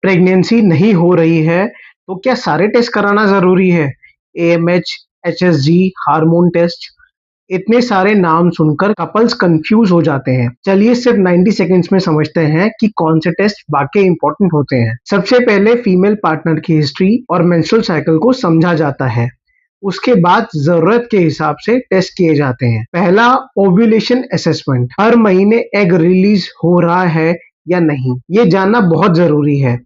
Pregnancy नहीं हो रही है, तो क्या सारे टेस्ट कराना ज़रूरी है? एएमएच, एचएसजी, हार्मोन टेस्ट, इतने सारे नाम सुनकर कपल्स कंफ्यूज हो जाते हैं। चलिए सिर्फ 90 सेकंड्स में समझते हैं कि कौन से टेस्ट वाकई इंपॉर्टेंट होते हैं। सबसे पहले फीमेल पार्टनर की हिस्ट्री और मेंस्ट्रुअल साइकिल को समझा जाता है। उसके बाद जरूरत के हिसाब से टेस्ट किए जाते हैं। पहला, ओव्यूलेशन असेसमेंट। हर महीने एग रिलीज हो रहा है या नहीं, ये जानना बहुत जरूरी है।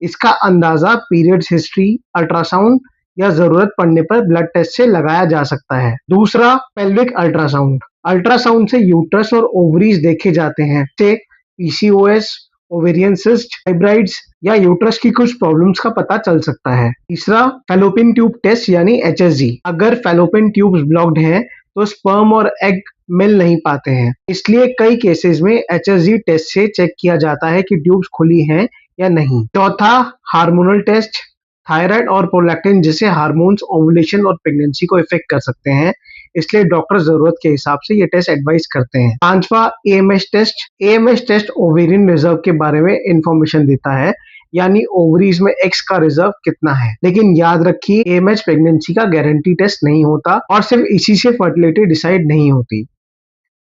इसका अंदाजा पीरियड्स हिस्ट्री, अल्ट्रासाउंड या जरूरत पड़ने पर ब्लड टेस्ट से लगाया जा सकता है। दूसरा, पेल्विक अल्ट्रासाउंड। अल्ट्रासाउंड से यूट्रस और ओवरीज देखे जाते हैं। से पीसीओएस, ओवेरियन सिस्ट, फाइब्राइड्स या यूट्रस की कुछ प्रॉब्लम्स का पता चल सकता है। तीसरा, फैलोपियन ट्यूब टेस्ट यानी एचएसजी। अगर फैलोपियन ट्यूब्स ब्लॉक्ड हैं तो स्पर्म और एग मिल नहीं पाते हैं, इसलिए कई केसेस में एचएसजी टेस्ट से चेक किया जाता है कि ट्यूब्स खुली हैं या नहीं। चौथा, हार्मोनल टेस्ट। थायराइड और प्रोलैक्टिन जैसे हार्मोन्स ओवुलेशन और प्रेगनेंसी को इफेक्ट कर सकते हैं, इसलिए डॉक्टर जरूरत के हिसाब से ये टेस्ट एडवाइस करते हैं। पांचवा, AMH test. AMH test ovarian reserve के बारे में इंफॉर्मेशन देता है, यानी ओवरीज में एक्स का रिजर्व कितना है। लेकिन याद रखिए, एएमएच प्रेगनेंसी का गारंटी टेस्ट नहीं होता और सिर्फ इसी से फर्टिलिटी डिसाइड नहीं होती।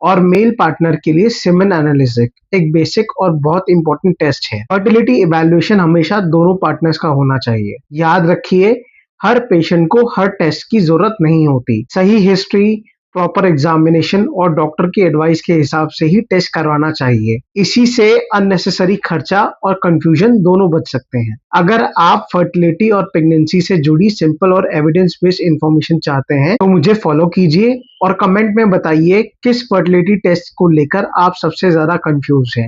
और मेल पार्टनर के लिए सीमेन एनालिसिस एक बेसिक और बहुत इंपॉर्टेंट टेस्ट है। फर्टिलिटी इवैल्यूएशन हमेशा दोनों पार्टनर्स का होना चाहिए। याद रखिए, हर पेशेंट को हर टेस्ट की जरूरत नहीं होती। सही हिस्ट्री, प्रॉपर एग्जामिनेशन और डॉक्टर की एडवाइस के हिसाब से ही टेस्ट करवाना चाहिए। इसी से अननेसेसरी खर्चा और कंफ्यूजन दोनों बच सकते हैं। अगर आप फर्टिलिटी और प्रेगनेंसी से जुड़ी सिंपल और एविडेंस बेस्ड इंफॉर्मेशन चाहते हैं तो मुझे फॉलो कीजिए और कमेंट में बताइए किस फर्टिलिटी टेस्ट को लेकर आप सबसे ज्यादा कंफ्यूज हैं।